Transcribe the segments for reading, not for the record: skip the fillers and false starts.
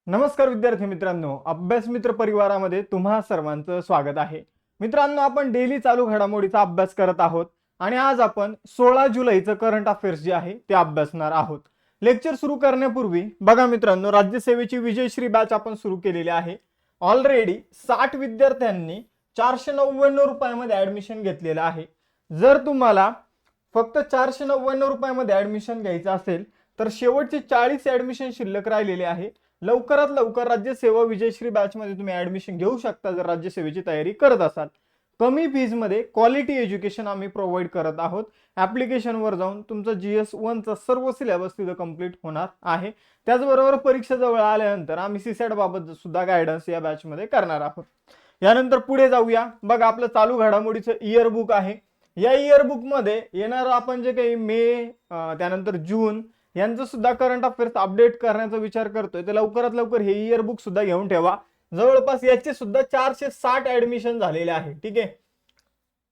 नमस्कार विद्यार्थी मित्रांनो, अभ्यास मित्र परिवारामध्ये तुम्हा सर्वांचं स्वागत आहे. मित्रांनो, आपण डेली चालू घडामोडीचा अभ्यास करत आहोत आणि आज आपण 16 जुलैचं करंट अफेअर्स जे आहे ते अभ्यासणार आहोत. लेक्चर सुरू करण्यापूर्वी बघा मित्रांनो, राज्यसेवेची विजयश्री बॅच आपण सुरू केलेली आहे. ऑलरेडी 60 विद्यार्थ्यांनी 499 रुपयामध्ये ऍडमिशन घेतलेलं आहे. जर तुम्हाला फक्त 499 रुपयामध्ये ऍडमिशन घ्यायचं असेल तर शेवटचे 40 ऍडमिशन शिल्लक राहिलेले आहे. लवकरात लवकर राज्यसेवा विजयश्री बॅच मध्ये तुम्ही ऍडमिशन घेऊ शकता जर राज्यसेवेची तयारी करत असाल. कमी फीज मध्ये क्वालिटी एज्युकेशन आम्ही प्रोव्हाइड करत आहोत. ऍप्लिकेशन वर जाऊन तुमचा GS1 चा सर्व सिलेबस तिथं कंप्लीट होणार आहे. त्याचबरोबर परीक्षा जवळ आल्यानंतर आम्ही सीसॅट बाबत सुद्धा गायडन्स या बॅच मध्ये करणार आहोत. यानंतर पुढे जाऊया. बघा, आपलं चालू घडामोडीचं इयर बुक आहे. या इयर बुक मध्ये येणार आपण जे काही मे त्यानंतर जून यांचं सुद्धा करंट अफेअर्स अपडेट करण्याचा विचार करतोय, तर लवकरात लवकर हे इयर बुक सुद्धा घेऊन ठेवा. जवळपास याचे सुद्धा 460 ऍडमिशन झालेले आहे. ठीक आहे,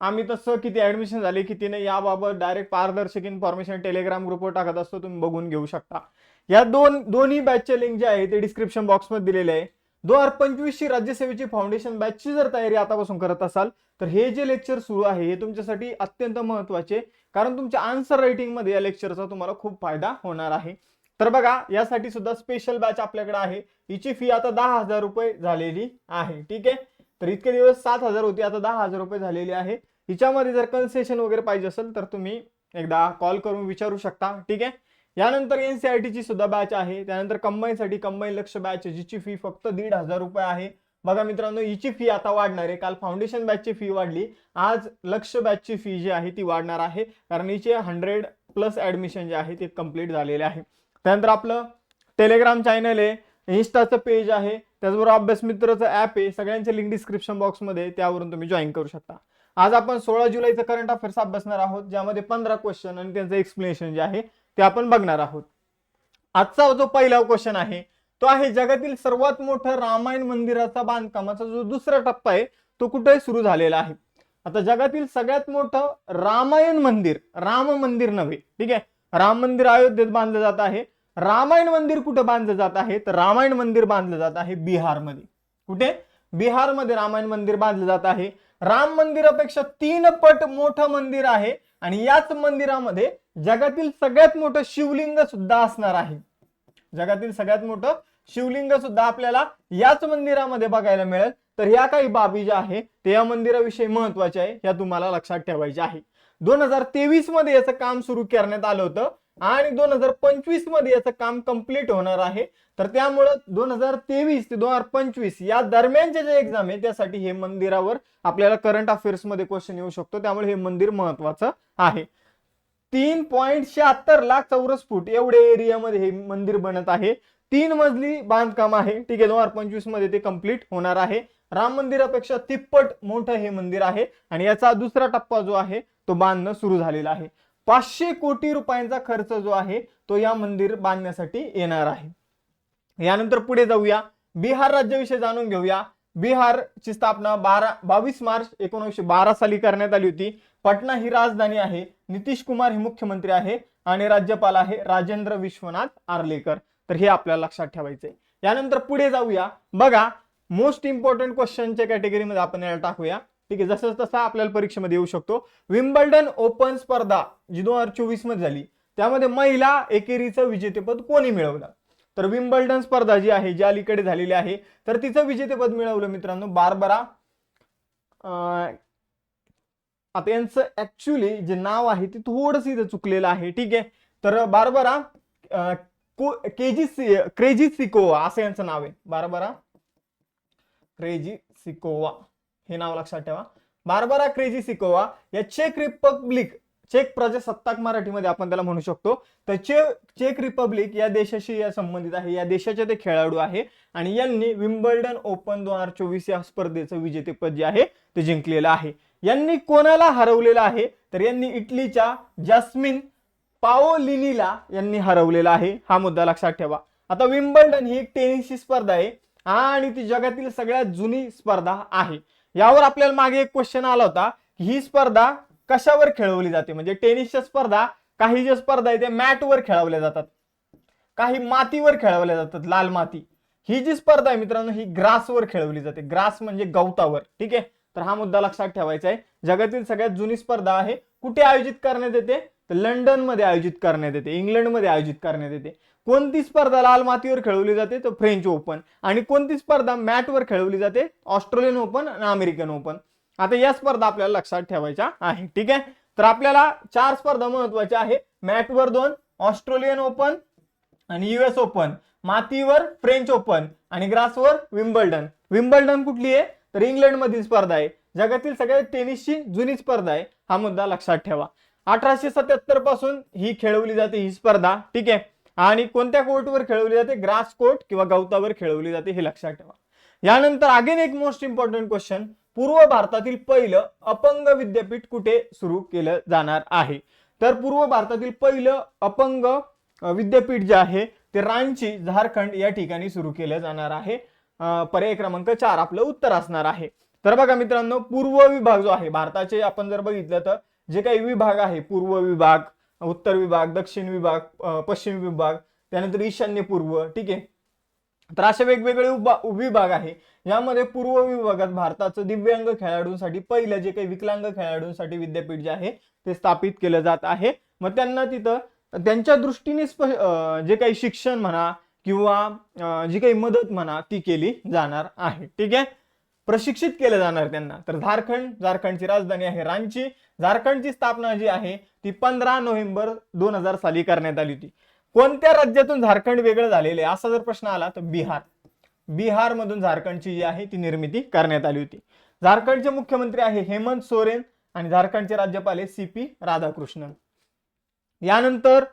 आम्ही तसं किती ऍडमिशन झाले किती नाही याबाबत डायरेक्ट पारदर्शक इन्फॉर्मेशन टेलिग्राम ग्रुपवर टाकत असतो, तुम्ही बघून घेऊ शकता. या दोन्ही बॅचचे लिंक जे आहे ते डिस्क्रिप्शन बॉक्स मध्ये दिलेले आहे. 2025 ची राज्यसेवेची फाउंडेशन बॅचची जर तयारी आतापासून करत असाल तर हे जे लेक्चर सुरू आहे हे तुमच्यासाठी अत्यंत महत्त्वाचे, कारण तुमच्या आन्सर रायटिंग मध्ये या लेक्चरचा तुम्हाला खूप फायदा होणार आहे. तर बघा, यासाठी सुद्धा स्पेशल बॅच आपल्याकडे आहे. हिची फी आता 10,000 रुपये झालेली आहे. ठीक आहे, तर इतके दिवस 7,000 होती, आता 10,000 रुपये झालेली आहे. हिच्यामध्ये जर कन्सेशन वगैरे पाहिजे असेल तर तुम्ही एकदा कॉल करून विचारू शकता. ठीक आहे, यानंतर NCERT ची सुद्धा बॅच आहे. त्यानंतर कंबाईन साठी कंबाईन लक्ष बॅच जिची फी फक्त 1,500 रुपये आहे. बघा मित्रांनो, हिची फी आता वाढणार आहे. काल फाउंडेशन बॅचची फी वाढली, आज लक्ष बॅचची फी जी आहे ती वाढणार आहे, कारण हिचे 100+ ऍडमिशन जे आहे ते कंप्लीट झालेले आहे. त्यानंतर आपलं टेलिग्राम चॅनल आहे, इन्स्टाचं पेज आहे, त्याचबरोबर अभ्यास मित्रचं ऍप आहे. सगळ्यांचे लिंक डिस्क्रिप्शन बॉक्स मध्ये, त्यावरून तुम्ही जॉईन करू शकता. आज आपण 16 जुलैचं करंट अफेअर्स अभ्यासणार आहोत, ज्यामध्ये 15 क्वेश्चन आणि त्यांचं एक्सप्लेनेशन जे आहे ते आपण बघणार आहोत. आजचा जो पहिला क्वेश्चन आहे तो आहे, जगातील सर्वात मोठं रामायण मंदिराचा बांधकामाचा जो दुसरा टप्पा आहे तो कुठे सुरू झालेला आहे. आता जगातील सगळ्यात मोठं रामायण मंदिर, राम मंदिर नव्हे, ठीक आहे, राम मंदिर अयोध्येत बांधलं जात आहे. रामायण मंदिर कुठे बांधलं जात आहे तर रामायण मंदिर बांधलं जात आहे बिहारमध्ये. कुठे? बिहारमध्ये रामायण मंदिर बांधलं जात आहे. राम मंदिरापेक्षा 3 पट मोठं मंदिर आहे आणि याच मंदिरामध्ये जगातील सगळ्यात मोठं शिवलिंग सुद्धा असणार आहे. जगातील सगळ्यात मोठं शिवलिंग सुद्धा आपल्याला याच मंदिरामध्ये बघायला मिळेल. तर ह्या काही बाबी ज्या आहे ते या मंदिराविषयी महत्वाच्या आहे, ह्या तुम्हाला लक्षात ठेवायच्या आहे. 2023 मध्ये याचं काम सुरू करण्यात आलं होतं आणि 2025 मध्ये याचं काम कंप्लीट होणार आहे. तर त्यामुळे 2023 ते 2025 या दरम्यानचे जे एक्झाम आहे त्यासाठी हे मंदिरावर आपल्याला करंट अफेअर्स मध्ये क्वेश्चन येऊ शकतो. त्यामुळे हे मंदिर महत्वाचं आहे. 3.76 लाख चौरस फूट एवढे एरियामध्ये हे मंदिर बनत आहे. 3 मजली बांधकाम आहे. ठीक आहे, 2025 मध्ये ते कंप्लीट होणार आहे. राम मंदिरापेक्षा 3 मोठं हे मंदिर आहे आणि याचा दुसरा टप्पा जो आहे तो बांधणं सुरू झालेला आहे. 500 कोटी रुपयांचा खर्च जो आहे तो या मंदिर बांधण्यासाठी येणार आहे. यानंतर पुढे जाऊया, बिहार राज्याविषयी जाणून घेऊया. बिहारची स्थापना 22 मार्च 1912 साली करण्यात आली होती. पटना ही राजधानी आहे. नितीश कुमार हे मुख्यमंत्री आहे आणि राज्यपाल आहे राजेंद्र विश्वनाथ आर्लेकर. तर हे आपल्याला लक्षात ठेवायचंय. यानंतर पुढे जाऊया. बघा, मोस्ट इम्पॉर्टंट क्वेश्चनच्या कॅटेगरीमध्ये आपण याला टाकूया. ठीक आहे, जसं तसा आपल्याला परीक्षेमध्ये येऊ शकतो. विम्बल्डन ओपन स्पर्धा जी 2024 मध्ये झाली त्यामध्ये महिला एकेरीचं विजेतेपद कोणी मिळवलं? तर विम्बल्डन स्पर्धा जी आहे, जी अलीकडे झालेली आहे, तर तिचं विजेतेपद मिळवलं मित्रांनो बार्बरा. आता यांचं ऍक्च्युली जे नाव आहे ते थोडंसं इथं चुकलेलं आहे. ठीक आहे, तर बार्बरा क्रेजिसिकोवा असं यांचं नाव आहे. बार्बरा क्रेजिसिकोवा हे नाव लक्षात ठेवा. बार्बरा क्रेजिसिकोवा या चेक प्रजासत्ताक मराठीमध्ये आपण त्याला म्हणू शकतो. तर चेक रिपब्लिक या देशाशी संबंधित आहे. या देशाचे ते खेळाडू आहे आणि यांनी विम्बल्डन ओपन 2024 या स्पर्धेचं विजेतेपद जे आहे ते जिंकलेलं आहे. यांनी कोणाला हरवलेलं आहे तर यांनी इटलीच्या जॅस्मिन पाओलिनीला यांनी हरवलेला आहे. हा मुद्दा लक्षात ठेवा. आता विम्बल्डन ही एक टेनिसची स्पर्धा आहे आणि ती जगातील सगळ्यात जुनी स्पर्धा आहे. यावर आपल्याला मागे एक क्वेश्चन आला होता की ही स्पर्धा कशावर खेळवली जाते. म्हणजे टेनिसच्या स्पर्धा, काही ज्या स्पर्धा आहेत त्या मॅटवर खेळवल्या जातात, काही मातीवर खेळवल्या जातात, लाल माती. ही जी स्पर्धा आहे मित्रांनो ही ग्रासवर खेळवली जाते. ग्रास म्हणजे गवतावर. ठीक आहे, तर हा मुद्दा लक्षात ठेवायचा आहे. जगातील सगळ्यात जुनी स्पर्धा आहे. कुठे आयोजित करण्यात येते? तर लंडन मध्ये आयोजित करण्यात येते, इंग्लंड मध्ये आयोजित करण्यात येते. कोणती स्पर्धा लाल मातीवर खेळवली जाते? तर फ्रेंच ओपन. आणि कोणती स्पर्धा मॅटवर खेळवली जाते? ऑस्ट्रेलियन ओपन आणि अमेरिकन ओपन. आता या स्पर्धा आपल्याला लक्षात ठेवायच्या आहे. ठीक आहे, तर आपल्याला 4 स्पर्धा महत्वाच्या आहे. मॅटवर 2, ऑस्ट्रेलियन ओपन आणि युएस ओपन, मातीवर फ्रेंच ओपन आणि ग्रासवर विम्बल्डन. विम्बल्डन कुठली आहे? तर इंग्लंड मधील स्पर्धा आहे. जगातील सगळ्यात टेनिसची जुनी स्पर्धा आहे. हा मुद्दा लक्षात ठेवा. 1877 पासून ही खेळवली जाते ही स्पर्धा. ठीक आहे, आणि कोणत्या कोर्टवर खेळवली जाते? ग्रास कोर्ट किंवा गवतावर खेळवली जाते, हे लक्षात ठेवा. यानंतर अगेन एक मोस्ट इम्पॉर्टंट क्वेश्चन, पूर्व भारतातील पहिलं अपंग विद्यापीठ कुठे सुरू केलं जाणार आहे? तर पूर्व भारतातील पहिलं अपंग विद्यापीठ जे आहे ते रांची, झारखंड या ठिकाणी सुरू केलं जाणार आहे. पर्याय क्रमांक 4 आपलं उत्तर असणार आहे. तर बघा मित्रांनो, पूर्व विभाग जो आहे भारताचे, आपण जर बघितलं तर जे काही विभाग आहे, पूर्व विभाग, उत्तर विभाग, दक्षिण विभाग, पश्चिम विभाग, त्यानंतर ईशान्य पूर्व. ठीक आहे, तर असे वेगवेगळे विभाग आहे. यामध्ये पूर्व विभागात भारताचं दिव्यांग खेळाडूंसाठी पहिलं जे काही विकलांग खेळाडूंसाठी विद्यापीठ जे आहे ते स्थापित केलं जात आहे. मग त्यांना तिथं त्यांच्या दृष्टीने जे काही शिक्षण म्हणा किंवा जी काही मदत म्हणा ती केली जाणार आहे. ठीक आहे, प्रशिक्षित केलं जाणार त्यांना. तर झारखंडची राजधानी आहे रांची. झारखंडची स्थापना जी आहे ती 15 नोव्हेंबर 2000 साली करण्यात आली होती. कोणत्या राज्यातून झारखंड वेगळं झालेले असा जर प्रश्न आला तर बिहार मधून झारखंडची जी आहे ती निर्मिती करण्यात आली होती. झारखंडचे मुख्यमंत्री आहे हेमंत सोरेन आणि झारखंडचे राज्यपाल आहे CP राधाकृष्णन. यानंतर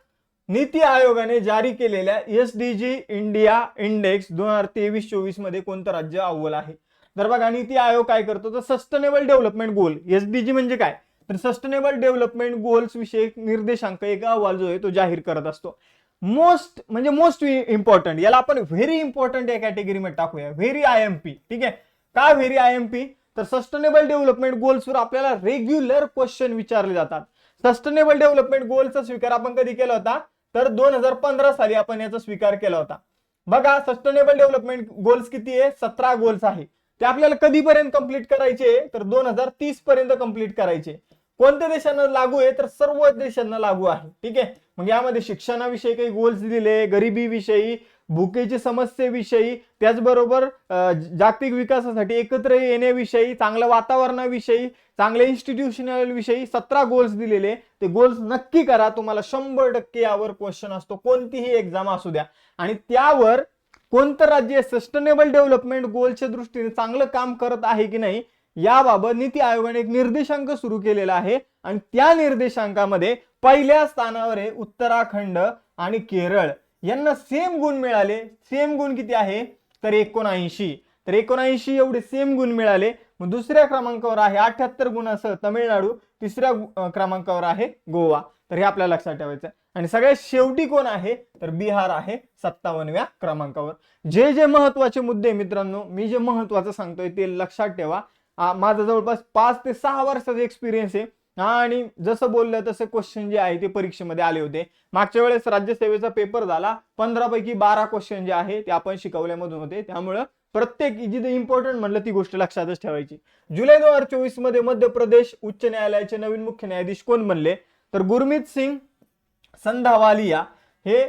नीती आयोगाने जारी केलेल्या SDG इंडिया इंडेक्स 2023-24 मध्ये कोणतं राज्य अव्वल आहे? तर बघा, नीती आयोग काय करतो? तर सस्टेनेबल डेव्हलपमेंट गोल, SDG म्हणजे काय? तर सस्टेनेबल डेव्हलपमेंट गोल्स विषयी निर्देशांक एक अहवाल जो आहे तो जाहीर करत असतो. मोस्ट इम्पॉर्टंट, याला आपण व्हेरी इम्पॉर्टंट या कॅटेगरीमध्ये टाकूया, व्हेरी IMP. ठीक आहे, का व्हेरी IMP? तर सस्टेनेबल डेव्हलपमेंट गोल्सवर आपल्याला रेग्युलर क्वेश्चन विचारले जातात. सस्टेनेबल डेव्हलपमेंट गोलचा स्वीकार आपण कधी केला होता? तर 2015 साली आपण याचा स्वीकार केला होता. बघा, सस्टेनेबल डेव्हलपमेंट गोल्स किती आहे? 17 गोल्स आहे. ते आपल्याला कधीपर्यंत कंप्लीट करायचे? तर 2030 पर्यंत कंप्लीट करायचे. कोणत्या देशांना लागू आहे? तर सर्व देशांना लागू आहे. ठीक आहे, मग यामध्ये शिक्षणाविषयी काही गोल्स दिले, गरिबी विषयी, भुकेची समस्येविषयी, त्याचबरोबर जागतिक विकासासाठी एकत्र येण्याविषयी, चांगल्या वातावरणाविषयी, चांगल्या इन्स्टिट्यूशनल विषयी 17 गोल्स दिलेले. ते गोल्स नक्की करा, तुम्हाला 100% यावर क्वेश्चन असतो, कोणतीही एक्झाम असू द्या. आणि त्यावर कोणतं राज्य सस्टेनेबल डेव्हलपमेंट गोलच्या दृष्टीने चांगलं काम करत आहे की नाही याबाबत नीती आयोगाने एक निर्देशांक सुरू केलेला आहे. आणि त्या निर्देशांकामध्ये पहिल्या स्थानावर आहे उत्तराखंड आणि केरळ. यांना सेम गुण मिळाले. सेम गुण किती आहे? तर 79. तर 79 एवढे सेम गुण मिळाले. मग दुसऱ्या क्रमांकावर आहे 78 गुणांसह तमिळनाडू, तिसऱ्या क्रमांकावर आहे गोवा. तर हे आपल्याला लक्षात ठेवायचं आहे. आणि सगळ्यात शेवटी कोण आहे? तर बिहार आहे 57व्या क्रमांकावर. जे महत्वाचे मुद्दे मित्रांनो, मी जे महत्वाचं सांगतोय ते लक्षात ठेवा. माझा जवळपास 5 ते 6 वर्षाचा एक्सपिरियन्स आहे आणि जसं बोललं तसं क्वेश्चन जे आहे ते परीक्षेमध्ये आले होते. मागच्या वेळेस राज्यसेवेचा पेपर झाला, 15 पैकी 12 क्वेश्चन जे आहे ते आपण शिकवल्यामधून होते. त्यामुळे प्रत्येक जिथे इम्पॉर्टंट म्हणलं ती गोष्ट लक्षातच ठेवायची. जुलै 2024 मध्ये मध्य प्रदेश उच्च न्यायालयाचे नवीन मुख्य न्यायाधीश कोण बनले? तर गुरमीत सिंग संधावालिया हे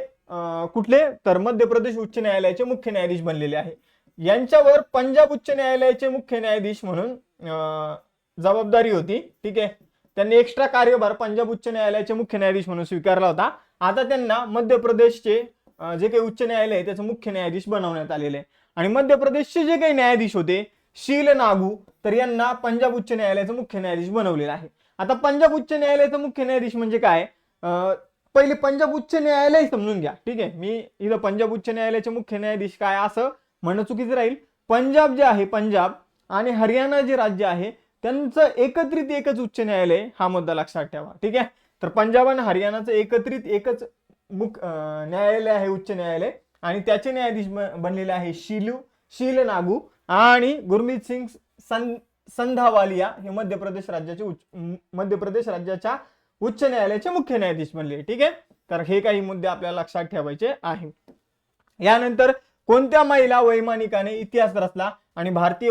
कुठले? तर मध्य प्रदेश उच्च न्यायालयाचे मुख्य न्यायाधीश बनलेले आहे. यांच्यावर पंजाब उच्च न्यायालयाचे मुख्य न्यायाधीश म्हणून जबाबदारी होती. ठीक आहे, त्यांनी एक्स्ट्रा कार्यभार पंजाब उच्च न्यायालयाचे मुख्य न्यायाधीश म्हणून स्वीकारला होता. आता त्यांना मध्य प्रदेशचे जे काही उच्च न्यायालय आहे त्याचे मुख्य न्यायाधीश बनवण्यात आलेले आहे. आणि मध्य प्रदेशचे जे काही न्यायाधीश होते शील नागू, तर यांना पंजाब उच्च न्यायालयाचा मुख्य न्यायाधीश बनवलेला आहे. आता पंजाब उच्च न्यायालयाचा मुख्य न्यायाधीश म्हणजे काय? पहिले पंजाब उच्च न्यायालय समजून घ्या. ठीक आहे, मी इथं पंजाब उच्च न्यायालयाचे मुख्य न्यायाधीश काय असं म्हणणं चुकीचं राहील. पंजाब जे आहे, पंजाब आणि हरियाणा जे राज्य आहे त्यांचं एकत्रित एकच उच्च न्यायालय, हा मुद्दा लक्षात ठेवा. ठीक आहे, तर पंजाब आणि हरियाणाचं एकत्रित एकच न्यायालय आहे, उच्च न्यायालय. आणि त्याचे न्यायाधीश बनलेले आहे शील नागू आणि गुरमीत सिंग संधावालिया हे मध्य प्रदेश राज्याच्या उच्च न्यायालयाचे मुख्य न्यायाधीश बनले. ठीक आहे, तर हे काही मुद्दे आपल्याला लक्षात ठेवायचे आहे. यानंतर कोणत्या महिला वैमानिकाने इतिहास रचला आणि भारतीय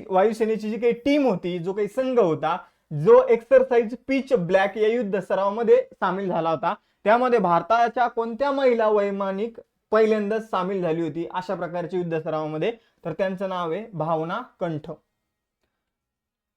वायुसेनेची जी काही टीम होती, जो काही संघ होता, जो एक्सरसाइज पिच ब्लॅक या युद्ध सरावामध्ये सामील झाला होता, त्यामध्ये भारताच्या कोणत्या महिला वैमानिक पहिल्यांदाच सामील झाली होती अशा प्रकारच्या युद्ध सरावामध्ये? तर त्यांचं नाव आहे भावना कंठ.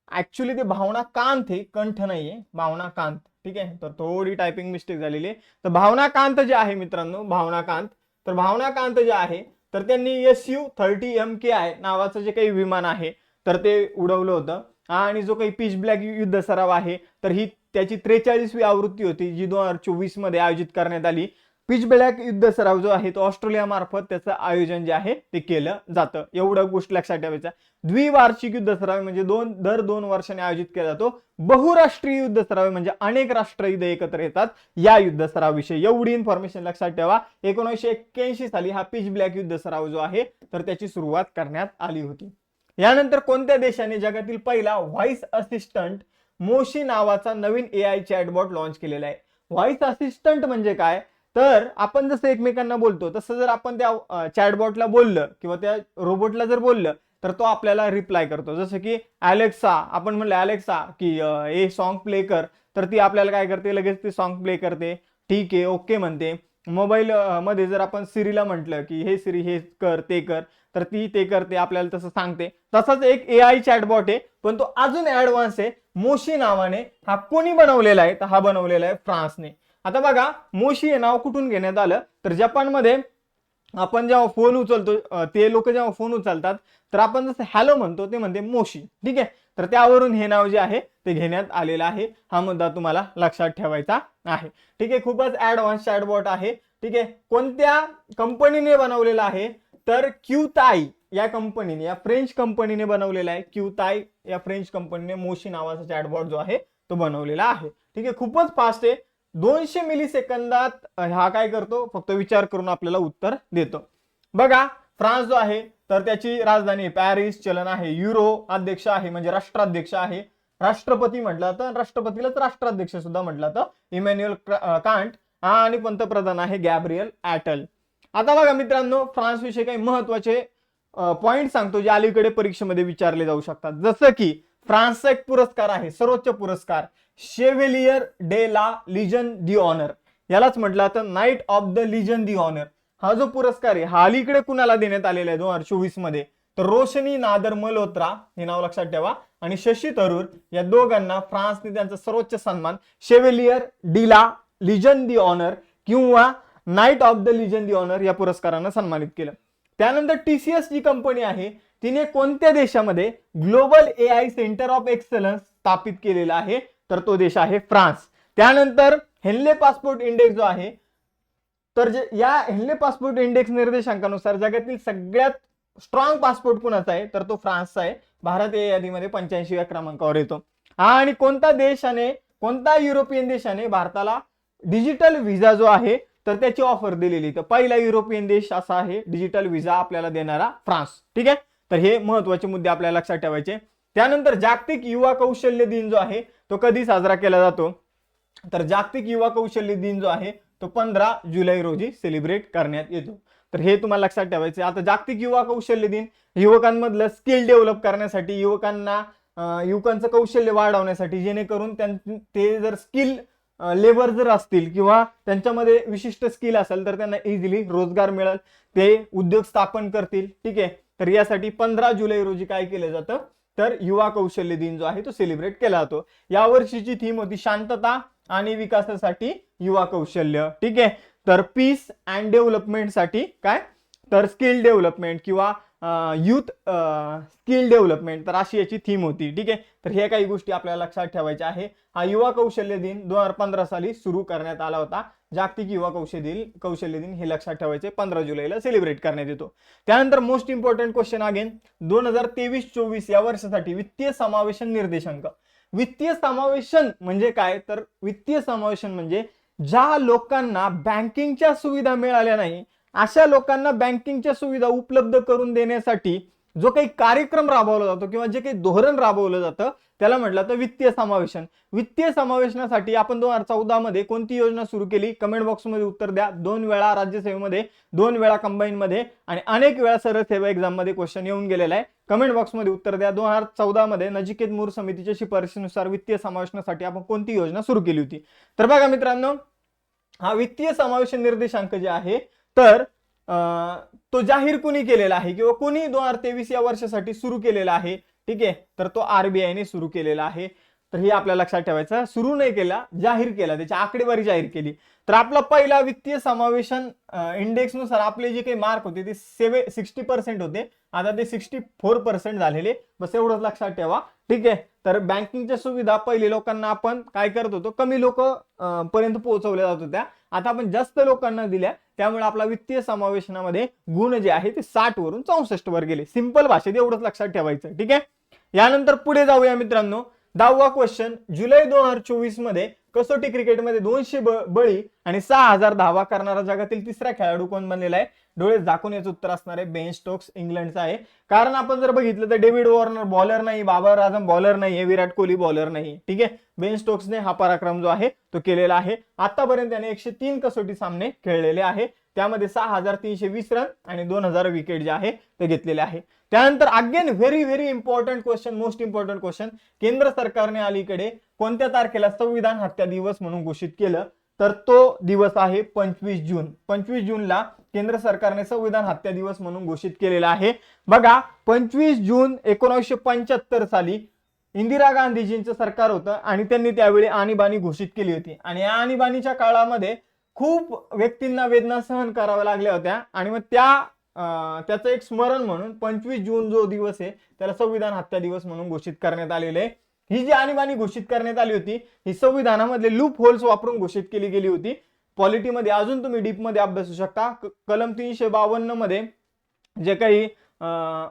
ऍक्च्युली ते भावना कांत आहे, कंठ नाहीये, भावना कांत. ठीक आहे, तर थोडी टायपिंग मिस्टेक झालेली आहे. तर भावना कांत जे आहे मित्रांनो, भावना कांत, तर भावना कांत जे आहे तर त्यांनी SU-30 MKI नावाचं जे काही विमान आहे तर ते उडवलं होतं. आणि जो काही पिच ब्लॅक युद्ध सराव आहे तर ही त्याची 43वी आवृत्ती होती, जी 2024 मध्ये आयोजित करण्यात आली. पिच ब्लॅक युद्ध सराव जो आहे तो ऑस्ट्रेलिया मार्फत त्याचं आयोजन जे आहे ते केलं जातं. एवढं गोष्ट लक्षात ठेवायचं. द्विवार्षिक युद्ध सराव म्हणजे दर 2 वर्षांनी आयोजित केला जातो. बहुराष्ट्रीय युद्ध सराव म्हणजे अनेक राष्ट्र इथे एकत्र येतात या युद्ध सरावाविषयी. एवढी इन्फॉर्मेशन लक्षात ठेवा. 1981 साली हा पिच ब्लॅक युद्ध सराव जो आहे तर त्याची सुरुवात करण्यात आली होती. यानंतर कोणत्या देशाने जगातील पहिला व्हॉइस असिस्टंट मोशी नावाचा नवीन AI चॅटबॉट लॉन्च केलेला आहे? व्हॉइस असिस्टंट म्हणजे काय? तर आपण जसं एकमेकांना बोलतो तसं जर आपण त्या चॅटबॉटला बोललं किंवा त्या रोबोटला जर बोललं तर तो आपल्याला रिप्लाय करतो. जसं की अलेक्सा, आपण म्हणलं अलेक्सा की ए सॉन्ग प्ले कर, तर ती आपल्याला काय करते, लगेच ती सॉन्ग प्ले करते. ठीक आहे, ओके म्हणते. मोबाईल मध्ये जर आपण सिरीला म्हटलं की हे सिरी हे कर ते कर, तर ती ते करते, आपल्याला तसं सांगते. तसाच एक AI चॅटबॉट आहे, पण तो अजून ऍडव्हान्स आहे, मोशी नावाने. हा कोणी बनवलेला आहे? तर हा बनवलेला आहे फ्रान्सने. आता बघा, मोशी हे नाव कुठून घेण्यात आलं? तर जपानमध्ये आपण जेव्हा फोन उचलतो, ते लोक जेव्हा फोन उचलतात तर आपण जसं हॅलो म्हणतो ते म्हणते मोशी. ठीक आहे, तर त्यावरून हे नाव जे आहे ते घेण्यात आलेलं आहे. हा मुद्दा तुम्हाला लक्षात ठेवायचा आहे. ठीक आहे, खूपच ऍडव्हान्स चॅटबॉट आहे. ठीक आहे, कोणत्या कंपनीने बनवलेला आहे? तर क्यूताई या कंपनीने, या फ्रेंच कंपनीने बनवलेला आहे. क्यूताई या फ्रेंच कंपनीने मोशी नावाचा चॅटबॉट जो आहे तो बनवलेला आहे. ठीक आहे, खूपच फास्ट आहे. 200 मिलीसेकंदात हा काय करतो, फक्त विचार करून आपल्याला उत्तर देतो. बघा, फ्रान्स जो आहे तर त्याची राजधानी पॅरिस, चलन आहे युरो, अध्यक्ष आहे म्हणजे राष्ट्राध्यक्ष आहे. राष्ट्रपती म्हटलं तर राष्ट्रपतीलाच राष्ट्राध्यक्ष सुद्धा म्हटलं तर इमॅन्युअल कांट, आणि पंतप्रधान आहे गॅब्रियल ॲटल. आता बघा मित्रांनो, फ्रान्स विषयी काही महत्वाचे पॉइंट सांगतो जे अलीकडे परीक्षेमध्ये विचारले जाऊ शकतात. जसं की फ्रान्सचा एक पुरस्कार आहे, सर्वोच्च पुरस्कार, शेवेलियर डे ला लिजन दी ऑनर, यालाच म्हटलं तर Knight of the Legion d' Honneur. हा जो पुरस्कार आहे हा अलीकडे कुणाला देण्यात आलेला आहे 2024 मध्ये? तर रोशनी नादर मल्होत्रा, हे नाव लक्षात ठेवा, आणि शशी थरूर या दोघांना फ्रान्सने त्यांचा सर्वोच्च सन्मान Chevalier de la Legion d' Honneur किंवा Knight of the Legion d' Honneur या पुरस्कारानं सन्मानित केलं. त्यानंतर TCS जी कंपनी आहे तिने कोणत्या देशामध्ये global AI centre of excellence स्थापित केलेला आहे? तर तो देश आहे फ्रान्स. त्यानंतर हेनले पासपोर्ट इंडेक्स जो आहे, तर या हेनले पासपोर्ट इंडेक्स निर्देशांकानुसार जगातील सगळ्यात स्ट्रॉंग पासपोर्ट कुणाचा आहे? तर तो फ्रान्सचा आहे. भारत या यादीमध्ये 85व्या क्रमांकावर येतो. आणि कोणता युरोपियन देशाने भारताला डिजिटल व्हिसा जो आहे तर त्याची ऑफर दिलेली? तर पहिला युरोपियन देश असा आहे डिजिटल व्हिसा आपल्याला देणारा फ्रान्स. ठीक आहे, तर हे महत्वाचे मुद्दे आपल्याला लक्षात ठेवायचे. त्यानंतर जागतिक युवा कौशल्य दिन जो आहे तो कधी साजरा केला जातो? तर जागतिक युवा कौशल्य दिन जो आहे तो 15 जुलै रोजी सेलिब्रेट करण्यात येतो. तर हे तुम्हाला लक्षात ठेवायचे. आता जागतिक युवा कौशल्य दिन युवकांमधलं स्किल डेव्हलप करण्यासाठी, युवकांचं कौशल्य वाढवण्यासाठी, जेणेकरून ते जर स्किल लेबर जर असतील किंवा त्यांच्यामध्ये विशिष्ट स्किल असेल तर त्यांना इझिली रोजगार मिळेल, ते उद्योग स्थापन करतील. ठीक आहे, तर यासाठी 15 जुलै रोजी काय केलं जातं? तर युवा कौशल्य दिन जो आहे तो सेलिब्रेट केला जातो. या वर्षीची थीम होती शांतता आणि विकासासाठी युवा कौशल्य. ठीक आहे, तर पीस अँड डेव्हलपमेंट साठी काय? तर स्किल डेव्हलपमेंट किंवा युथ स्किल डेव्हलपमेंट, तर अशी याची थीम होती. ठीक आहे, तर हे काही गोष्टी आपल्याला लक्षात ठेवायच्या आहे. हा युवा कौशल्य दिन 2015 साली सुरू करण्यात आला होता. जागतिक युवा कौशल्य दिन हे लक्षात ठेवायचे, 15 जुलैला सेलिब्रेट करण्यात येतो. त्यानंतर मोस्ट इम्पॉर्टंट क्वेश्चन अगेन, 2023-24 या वर्षासाठी वित्तीय समावेशन निर्देशांक. वित्तीय समावेशन म्हणजे काय? तर वित्तीय समावेशन म्हणजे ज्या लोकांना बँकिंगच्या सुविधा मिळाल्या नाही अशा लोकांना बँकिंगच्या सुविधा उपलब्ध करून देण्यासाठी जो काही कार्यक्रम राबवला जातो किंवा जे काही धोरण राबवलं जातं त्याला म्हटलं तर वित्तीय समावेशन. वित्तीय समावेशनासाठी आपण 2014 मध्ये कोणती योजना सुरू केली? कमेंट बॉक्समध्ये उत्तर द्या. 2 वेळा राज्यसेवेमध्ये, 2 वेळा कंबाईन मध्ये आणि अनेक वेळा सरळ सेवा एक्झाम मध्ये क्वेश्चन येऊन गेलेला आहे. कमेंट बॉक्समध्ये उत्तर द्या. 2014 मध्ये नचिकेत मूर समितीच्या शिफारशीनुसार वित्तीय समावेशनासाठी आपण कोणती योजना सुरू केली होती? तर बघा मित्रांनो, हा वित्तीय समावेशन निर्देशांक जे आहे तर तो जाहीर कुणी केलेला आहे किंवा कुणी 2023 या वर्षासाठी सुरू केलेला आहे? ठीक आहे, तर तो आरबीआय ने सुरू केलेला आहे. तर हे आपल्या लक्षात ठेवायचं. सुरू नाही केला, जाहीर केला, त्याची आकडेवारी जाहीर केली. तर आपला पहिला वित्तीय समावेशन इंडेक्स नुसार आपले जे काही मार्क होते ते 60% होते, आता ते 64% झालेले. बस एवढंच लक्षात ठेवा. ठीक आहे, तर बँकिंगच्या सुविधा पहिले लोकांना आपण काय करत होतो, कमी लोक पर्यंत पोहोचवल्या जात होत्या, आता आपण जास्त लोकांना दिल्या, त्यामुळे आपला वित्तीय समावेशनामध्ये गुण जे आहे ते 60 वरून 64 वर गेले. सिंपल भाषेत एवढंच लक्षात ठेवायचं. ठीक आहे, यानंतर पुढे जाऊया मित्रांनो. 10वा क्वेश्चन, जुलै 2024 मध्ये कसोटी क्रिकेटमध्ये 200 बळी आणि 6000 धावा करणारा जगातील तिसरा खेळाडू कोण बनलेला आहे? डोळे झाकून याचं उत्तर असणार आहे बेन स्टोक्स, इंग्लंडचा आहे. कारण आपण जर बघितलं तर डेव्हिड वॉर्नर बॉलर नाही, बाबर आझम बॉलर नाही, विराट कोहली बॉलर नाही. ठीक आहे, बेन स्टोक्सने हा पराक्रम जो आहे तो केलेला आहे. आतापर्यंत त्याने 103 कसोटी सामने खेळलेले आहे, त्यामध्ये 6320 रन आणि 2000 विकेट जे आहे ते घेतलेले आहे. त्यानंतर again very very important question, most important question, केंद्र सरकारने अलीकडे कोणत्या तारखेला संविधान हत्या दिवस म्हणून घोषित केलं? तर तो दिवस आहे 25 जून. 25 जूनला केंद्र सरकारने संविधान हत्या दिवस म्हणून घोषित केलेला आहे. बघा, 25 जून 1975 साली इंदिरा गांधीजींचं सरकार होतं आणि त्यांनी त्यावेळी आणीबाणी घोषित केली होती आणि या आणीबाणीच्या काळामध्ये खूप व्यक्तींना वेदना सहन कराव्या लागल्या होत्या आणि मग त्याचं एक स्मरण म्हणून 25 जून जो दिवस आहे त्याला संविधान हत्या दिवस म्हणून घोषित करण्यात आलेले आहे. ही जी आणीबाणी घोषित करण्यात आली होती ही संविधानामधले लूप होल्स वापरून घोषित केली गेली होती. पॉलिटीमध्ये अजून तुम्ही डीप मध्ये अभ्यासू शकता. कलम 352 मध्ये जे काही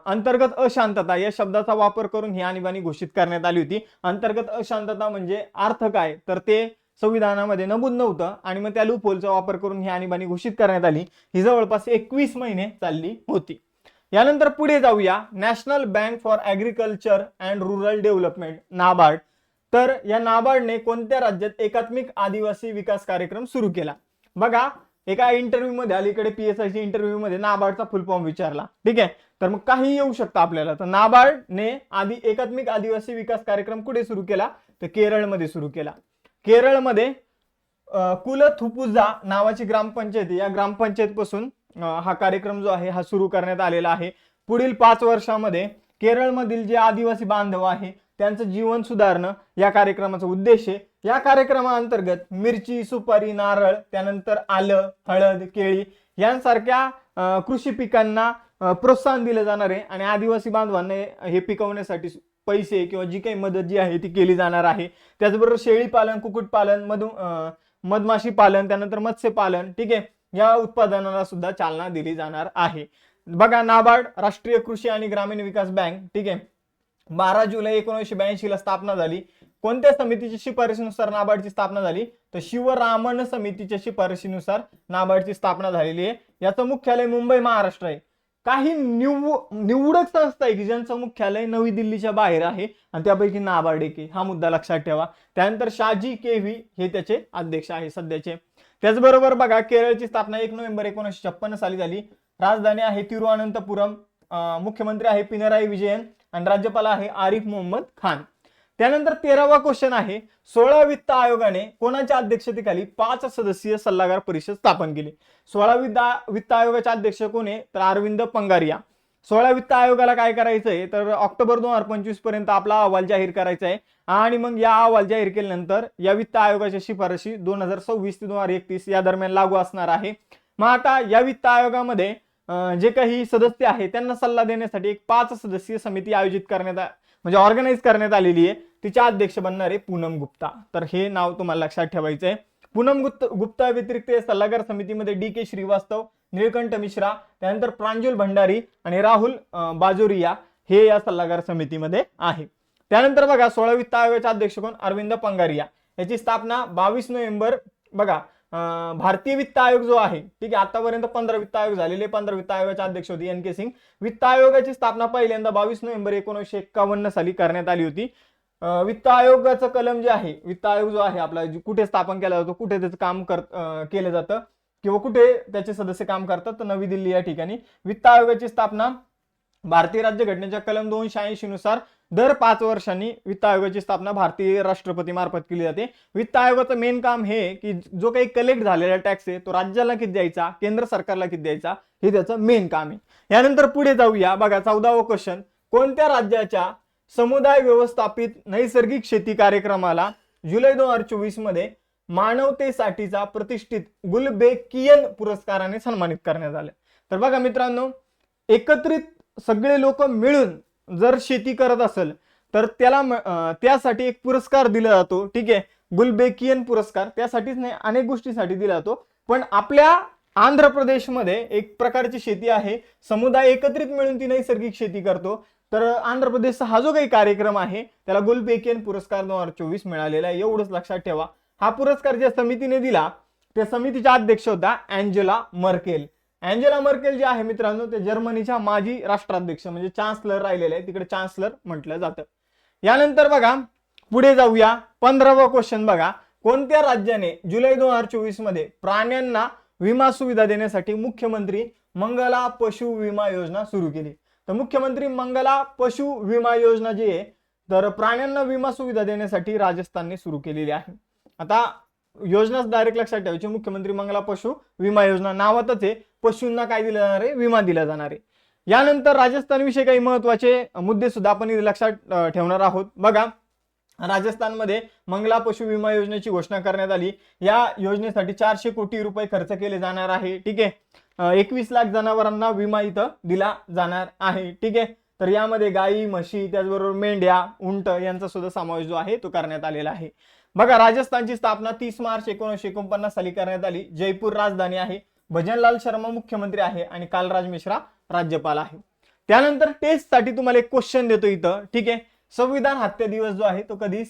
अंतर्गत अशांतता या शब्दाचा वापर करून ही आणीबाणी घोषित करण्यात आली होती. अंतर्गत अशांतता म्हणजे अर्थ काय, तर ते संविधानामध्ये नमूद नव्हतं आणि मग त्या लूप होलचा वापर करून ही आणीबाणी घोषित करण्यात आली. ही जवळपास 21 महिने चालली होती. यानंतर पुढे जाऊया. National bank for agriculture and rural development, NABARD. तर या नाबार्डने कोणत्या राज्यात एकात्मिक आदिवासी विकास कार्यक्रम सुरू केला? बघा, एका इंटरव्ह्यू मध्ये अलीकडे पीएसआयच्या इंटरव्ह्यू मध्ये नाबार्डचा फुल फॉर्म विचारला. ठीक आहे, तर मग काही येऊ शकतं आपल्याला. तर नाबार्डने एकात्मिक आदिवासी विकास कार्यक्रम कुठे सुरू केला? तर केरळमध्ये सुरू केला. केरळमध्ये कुलथुपुझा नावाची ग्रामपंचायत, या ग्रामपंचायत पासून हा कार्यक्रम जो आहे हा सुरू करण्यात आलेला आहे. पुढील 5 वर्षामध्ये केरळमधील जे आदिवासी बांधव आहे त्यांचं जीवन सुधारणं या कार्यक्रमाचा उद्देश आहे. या कार्यक्रमाअंतर्गत मिरची, सुपारी, नारळ, त्यानंतर आलं, हळद, केळी यांसारख्या कृषी पिकांना प्रोत्साहन दिलं जाणार आहे आणि आदिवासी बांधवांना हे पिकवण्यासाठी पैसे किंवा जी काही मदत जी आहे ती केली जाणार आहे. त्याचबरोबर शेळी पालन, कुक्कुटपालन, मधमाशी पालन, त्यानंतर मत्स्य पालन, ठीक आहे, या उत्पादनाला सुद्धा चालना दिली जाणार आहे. बघा, नाबार्ड राष्ट्रीय कृषी आणि ग्रामीण विकास बँक, ठीक आहे, 12 जुलै 1982 ला स्थापना झाली. कोणत्या समितीच्या शिफारशीनुसार नाबार्डची स्थापना झाली? तर शिवरामन समितीच्या शिफारशीनुसार नाबार्डची स्थापना झालेली आहे. याचं मुख्यालय मुंबई, महाराष्ट्र आहे. काही निवडक संस्था आहे की ज्यांचं मुख्यालय नवी दिल्लीच्या बाहेर आहे आणि त्यापैकी नाबार्ड एक आहे. हा मुद्दा लक्षात ठेवा. त्यानंतर शाजी केव्ही हे त्याचे अध्यक्ष आहे सध्याचे. त्याचबरोबर बघा, केरळची स्थापना 1 नोव्हेंबर 1956 साली झाली. राजधानी आहे तिरुअनंतपुरम, मुख्यमंत्री आहे पिनराई विजयन आणि राज्यपाल आहे आरिफ मोहम्मद खान. त्यानंतर 13वा क्वेश्चन आहे, 16 वित्त आयोगाने कोणाच्या अध्यक्षतेखाली 5 सदस्यीय सल्लागार परिषद स्थापन केली? 16 वित्त आयोगाचे अध्यक्ष कोण आहे? तर अरविंद पंगारिया. 16 वित्त आयोगाला काय करायचंय तर ऑक्टोबर 2025 पर्यंत आपला अहवाल जाहीर करायचा आहे आणि मग या अहवाल जाहीर केल्यानंतर या वित्त आयोगाच्या शिफारशी 2026 ते 2031 या दरम्यान लागू असणार आहे. मग आता या वित्त आयोगामध्ये जे काही सदस्य आहेत त्यांना सल्ला देण्यासाठी एक 5 सदस्यीय समिती आयोजित करण्यात म्हणजे ऑर्गनाइज करण्यात आलेली आहे. तिच्या अध्यक्ष बनणार आहे पूनम गुप्ता. तर हे नाव तुम्हाला लक्षात ठेवायचं आहे. पूनम गुप्ता व्यतिरिक्त सल्लागार समितीमध्ये डी.के. श्रीवास्तव, निळकंठ मिश्रा, त्यानंतर प्रांजल भंडारी आणि राहुल बाजोरिया हे या सल्लागार समितीमध्ये आहे. त्यानंतर बघा, 16 वित्त आयोगाचे अध्यक्ष कोण? अरविंद पंगारिया. याची स्थापना 22 नोव्हेंबर बघा भारतीय वित्त आयोग जो आहे, ठीक आहे, आतापर्यंत 15 वित्त आयोग झालेले, 15 वित्त आयोगाचे अध्यक्ष होते एन के सिंग. वित्त आयोगाची स्थापना पहिल्यांदा 22 नोव्हेंबर 1951 साली करण्यात आली होती. वित्त आयोगाचं कलम जे आहे, वित्त आयोग जो आहे आपला कुठे स्थापन केला जातो, कुठे त्याचं काम केलं जातं किंवा कुठे त्याचे सदस्य काम करतात, तर नवी दिल्ली या ठिकाणी. वित्त आयोगाची स्थापना भारतीय राज्यघटनेच्या कलम 280 नुसार दर 5 वर्षांनी वित्त आयोगाची स्थापना भारतीय राष्ट्रपती मार्फत केली जाते. वित्त आयोगाचं मेन काम हे की जो काही कलेक्ट झालेला टॅक्स आहे तो राज्याला किती द्यायचा, केंद्र सरकारला किती द्यायचा, हे त्याचं मेन काम आहे. यानंतर पुढे जाऊया. बघा 14वा क्वेश्चन, कोणत्या राज्याच्या समुदाय व्यवस्थापित नैसर्गिक शेती कार्यक्रमाला जुलै 2024 मध्ये मानवतेसाठीचा प्रतिष्ठित गुलबेकियन पुरस्काराने सन्मानित करण्यात आले? तर बघा मित्रांनो, एकत्रित सगळे लोक मिळून जर शेती करत असेल तर त्यासाठी एक पुरस्कार दिला जातो, ठीक आहे, गुलबेकियन पुरस्कार. त्यासाठीच नाही, अनेक गोष्टींसाठी दिला जातो. पण आपल्या आंध्र प्रदेशमध्ये एक प्रकारची शेती आहे, समुदाय एकत्रित मिळून ती नैसर्गिक शेती करतो. तर आंध्र प्रदेशचा हा जो काही कार्यक्रम आहे त्याला गुलबेकियन पुरस्कार 2024 मिळालेला आहे, एवढंच लक्षात ठेवा. हा पुरस्कार ज्या समितीने दिला त्या समितीच्या अध्यक्ष होता अँजेला मर्केल. अँजेला मर्केल जे आहे मित्रांनो, ते जर्मनीच्या माजी राष्ट्राध्यक्ष म्हणजे चान्सलर राहिलेले आहे, तिकडे चान्सलर म्हटलं जातं. यानंतर बघा पुढे जाऊया. 15वा क्वेश्चन बघा, कोणत्या राज्याने जुलै 2024 मध्ये प्राण्यांना विमा सुविधा देण्यासाठी मुख्यमंत्री मंगला पशु विमा योजना सुरू केली? तर मुख्यमंत्री मंगला पशु विमा योजना जी आहे तर प्राण्यांना विमा सुविधा देण्यासाठी राजस्थानने सुरू केलेली आहे. आता योजनाच डायरेक्ट लक्षात ठेवायची, मुख्यमंत्री मंगला पशु विमा योजना, नावातच आहे पशूंना काय दिलं जाणार आहे, विमा दिला जाणार आहे. यानंतर राजस्थान विषयी काही महत्वाचे मुद्दे सुद्धा आपण इथे लक्षात ठेवणार आहोत. बघा राजस्थानमध्ये मंगला पशु विमा योजनेची घोषणा करण्यात आली. या योजनेसाठी 400 कोटी रुपये खर्च केले जाणार आहे, ठीक आहे. 21 लाख जनावरांना विमा इथं दिला जाणार आहे, ठीक आहे. तर यामध्ये गायी, म्हशी, त्याचबरोबर मेंढ्या, उंट यांचा सुद्धा समावेश जो आहे तो करण्यात आलेला आहे. बघा राजस्थानची स्थापना 30 मार्च 1949 साली करण्यात आली. जयपूर राजधानी आहे. भजनलाल शर्मा मुख्यमंत्री आहे आणि कालराज मिश्रा राज्यपाल आहे. त्यानंतर टेस्ट साठी तुम्हाला एक क्वेश्चन देतो इथं, ठीक आहे. संविधान हत्या दिवस जो आहे तो कधी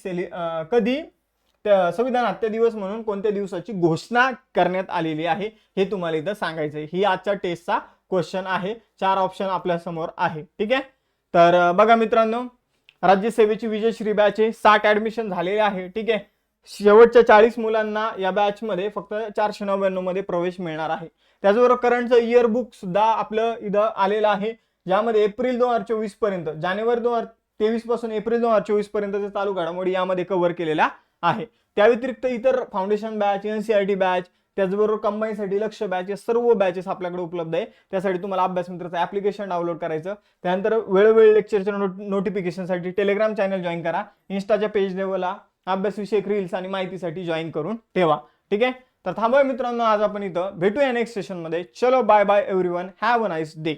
संविधान हत्या दिवस म्हणून कोणत्या दिवसाची घोषणा करण्यात आलेली आहे हे तुम्हाला इथं सांगायचं आहे. ही आजच्या टेस्टचा क्वेश्चन आहे. 4 ऑप्शन आपल्या समोर आहे, ठीक आहे. तर बघा मित्रांनो, राज्यसेवेची विजयश्री बॅच 60 ऍडमिशन झालेले आहे, ठीक आहे. शेवटच्या 40 मुलांना या बॅच मध्ये फक्त 499 मध्ये प्रवेश मिळणार आहे. त्याचबरोबर करंटचं इयर बुक सुद्धा आपलं इथं आलेलं आहे, ज्यामध्ये एप्रिल 2024 पर्यंत, जानेवारी 2023 पासून एप्रिल 2024 पर्यंतचे चालू घडामोडी यामध्ये कव्हर केलेला आहे. त्या व्यतिरिक्त इतर फाउंडेशन बॅच, एनसीईआरटी बॅच, त्याचबरोबर कंबाईनसाठी लक्ष्य बॅच, या सर्व बॅचेस आपल्याकडे उपलब्ध आहे. त्यासाठी तुम्हाला अभ्यास मित्राचं ऍप्लिकेशन डाउनलोड करायचं. त्यानंतर वेळोवेळी लेक्चरच्या नोटिफिकेशनसाठी टेलिग्राम चॅनल जॉईन करा. इन्स्टाच्या पेज लेवलला अभ्यासविषयक रील्स आणि माहितीसाठी जॉईन करून ठेवा, ठीक आहे. तर थांबूया मित्रांनो, आज आपण इथं भेटूया नेक्स्ट सेशन मध्ये. चलो bye bye everyone, have a nice day.